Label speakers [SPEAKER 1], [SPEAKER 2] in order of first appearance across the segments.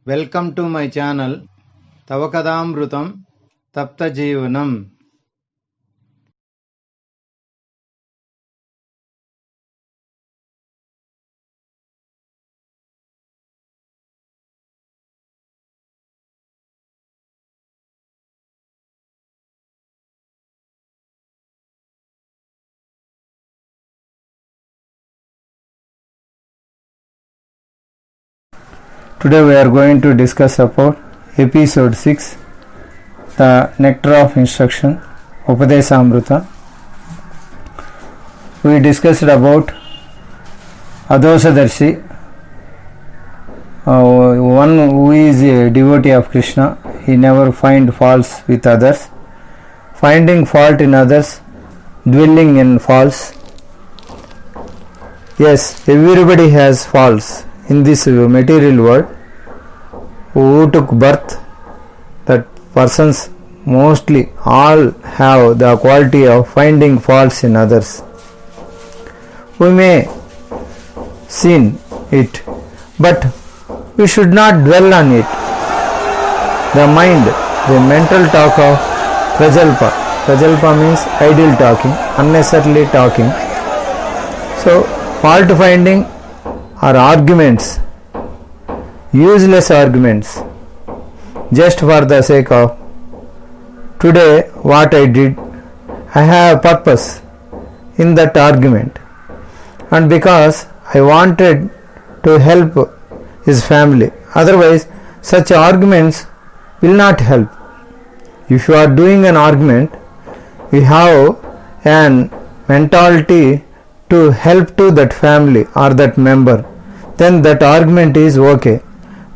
[SPEAKER 1] Welcome to my channel తవ కథామృతం తప్త జీవనం.
[SPEAKER 2] Today we are going to discuss about episode 6, the nectar of instruction, Upadesamrita. We discussed about Adosadarshi, one who is a devotee of Krishna. He never find faults with others, finding fault in others, dwelling in faults. Yes, everybody has faults in this material world. Who took birth, that persons mostly all have the quality of finding faults in others. We may see it, but we should not dwell on it. The mind, the mental talk of prajalpa. Prajalpa means idle talking, unnecessarily talking. So fault finding are arguments, useless arguments, just for the sake of today what I did. I have a purpose in that argument, and because I wanted to help his family. Otherwise such arguments will not help. If you are doing an argument, you have an mentality to help to that family or that member, then that argument is okay.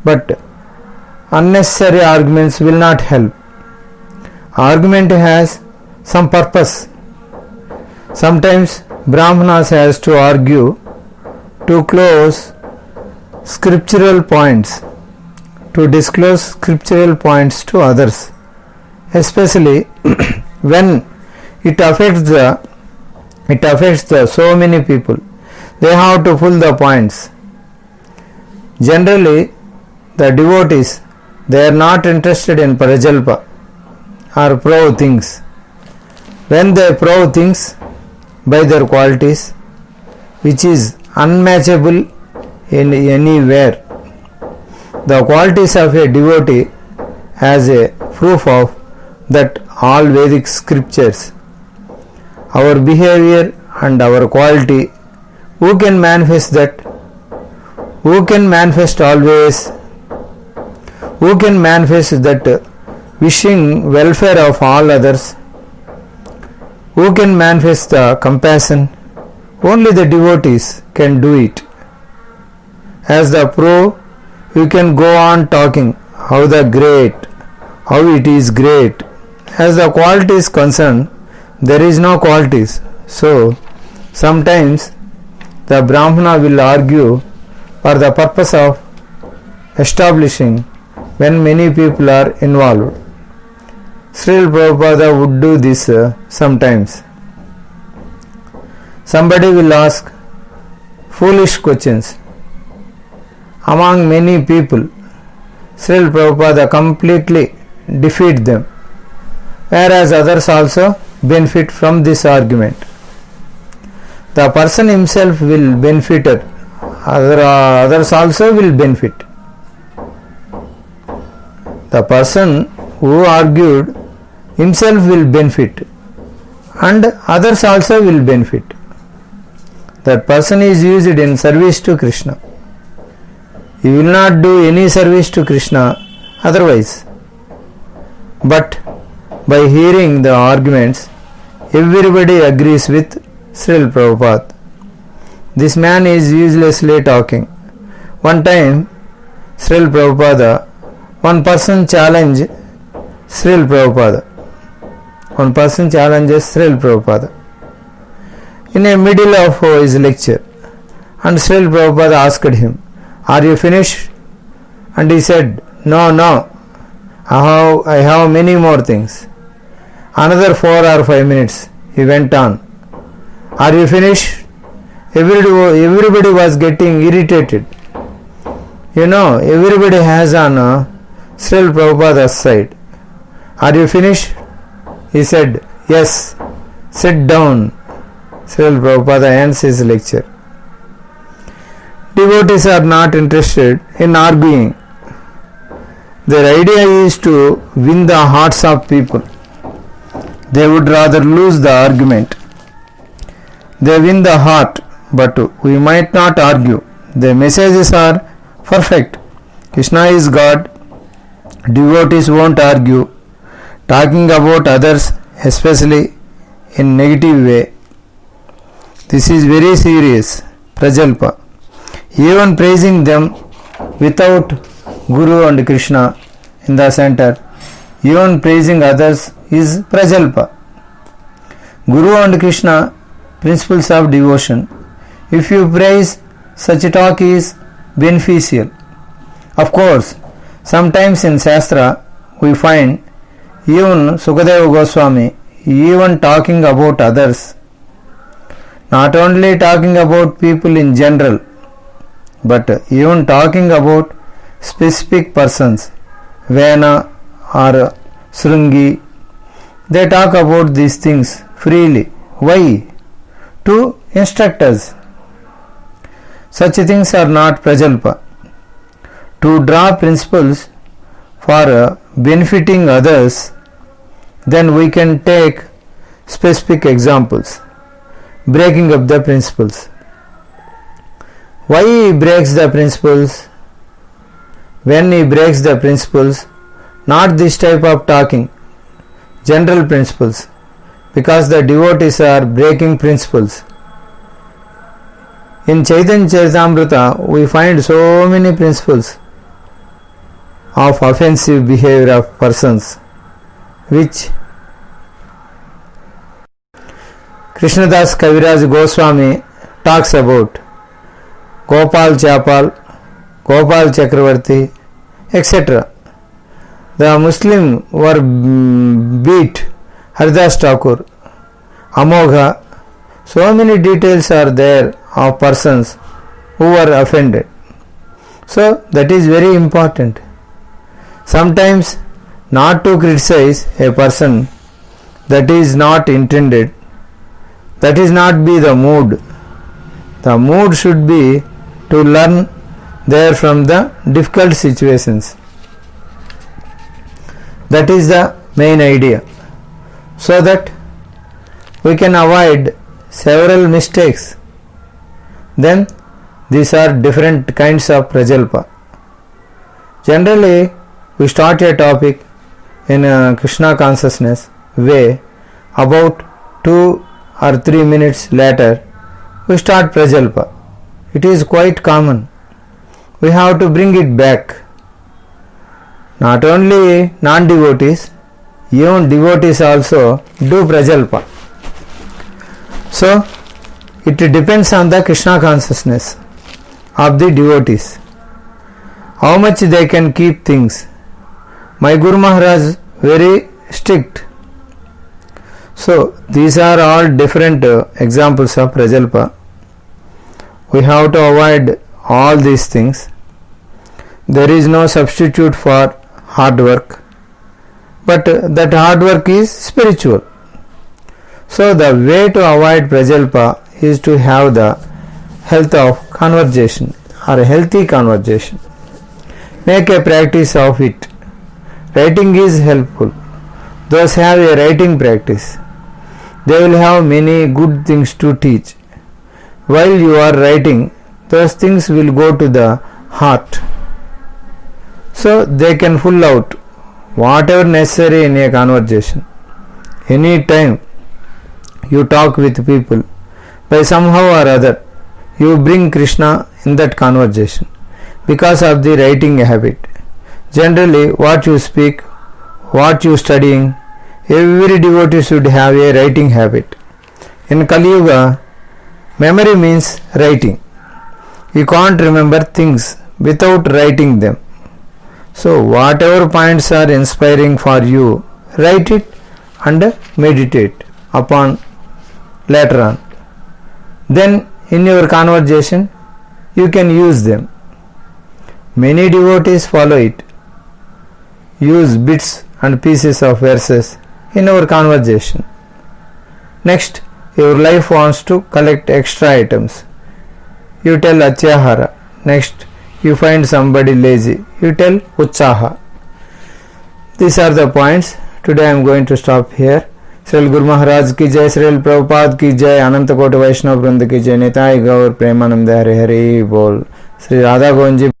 [SPEAKER 2] But unnecessary arguments will not help. Argument has some purpose. Sometimes Brahmanas has to argue to close scriptural points, to disclose scriptural points to others, especially when it affects the so many people. They have to pull the points. Generally the devotees, they are not interested in prajalpa or prove things. When they prove things by their qualities, which is unmatchable in anywhere, the qualities of a devotee as a proof of that all Vedic scriptures, our behavior and our quality, who can manifest that? Who can manifest always? Who can manifest that wishing welfare of all others? Who can manifest the compassion? Only the devotees can do it. As the proof, you can go on talking how it is great. As the quality is concerned, there is no qualities. So sometimes the Brahmana will argue for the purpose of establishing when many people are involved. Srila Prabhupada would do this sometimes. Somebody will ask foolish questions among many people. Srila Prabhupada completely defeat them, whereas others also benefit from this argument. The person himself will benefit, others also will benefit. The person who argued himself will benefit and others also will benefit. That person is used in service to Krishna. He will not do any service to Krishna otherwise. But by hearing the arguments, everybody agrees with Srila Prabhupada. This man is uselessly talking. One time Srila Prabhupada, one person challenged Srila Prabhupada. One person challenges Srila Prabhupada in the middle of his lecture, and Srila Prabhupada asked him, "Are you finished?" And he said, No, I have many more things. Another 4 or 5 minutes. He went on, "Are you finished?" Everybody was getting irritated. You know, everybody has on Srila Prabhupada's side. Are you finished? He said, yes. Sit down. Srila Prabhupada ends his lecture. Devotees are not interested in arguing. Their idea is to win the hearts of people. They would rather lose the argument. They win the heart, but we might not argue. The messages are perfect. Krishna is God. Devotees won't argue. Talking about others, especially in negative way. This is very serious. Prajalpa. Even praising them without Guru and Krishna in the center, even praising others is Prajalpa. Guru and Krishna, principles of devotion. If you praise, such a talk is beneficial. Of course, sometimes in Shastra we find even Sukadeva Goswami even talking about others, not only talking about people in general, but even talking about specific persons, Vena or Srungi. They talk about these things freely. Why? To instruct us. Such things are not Prajalpa. To draw principles for benefiting others, then we can take specific examples, breaking up the principles. Why he breaks the principles? When he breaks the principles, not this type of talking, general principles, because the devotees are breaking principles. In Chaitanya Charitamrita, we find so many principles of offensive behavior of persons, which Krishnadas Kaviraj Goswami talks about. Gopal Chapal, Gopal Chakravarti, etc. The Muslim were beat Haridas Thakur, Amogha. So many details are there of persons who were offended. So that is very important. Sometimes not to criticize a person, that is not intended. That is not be the mood. The mood should be to learn there from the difficult situations. That is the main idea. So that we can avoid several mistakes. Then these are different kinds of Prajalpa. Generally, we start a topic in a Krishna consciousness way. About 2 or 3 minutes later, we start Prajalpa. It is quite common. We have to bring it back. Not only non-devotees, even devotees also do Prajalpa. So, it depends on the Krishna consciousness of the devotees. How much they can keep things. My Guru Maharaj very strict. So, these are all different examples of Prajalpa. We have to avoid all these things. There is no substitute for hard work, but that hard work is spiritual. So the way to avoid Prajalpa is to have the health of conversation or a healthy conversation. Make a practice of it. Writing is helpful. Those have a writing practice, they will have many good things to teach. While you are writing, those things will go to the heart. So they can pull out whatever necessary in a conversation. Any time you talk with people, by somehow or other, you bring Krishna in that conversation because of the writing habit. Generally, what you speak, what you studying, every devotee should have a writing habit. In Kali Yuga, memory means writing. You can't remember things without writing them. So whatever points are inspiring for you, write it and meditate upon later on. Then in your conversation you can use them. Many devotees follow it. Use bits and pieces of verses in our conversation. Next, your life wants to collect extra items. You tell Atyahara. Next, you find somebody lazy. You tell Utsaha. These are the points. Today I am going to stop here. Srila Guru Maharaj की जय, श्रील प्रभुपाद की जय, अनंत कोटि वैष्णव वृंद की जय, निताई गौर प्रेमानंद हरे हरि बोल। श्री राधा गोविंद जी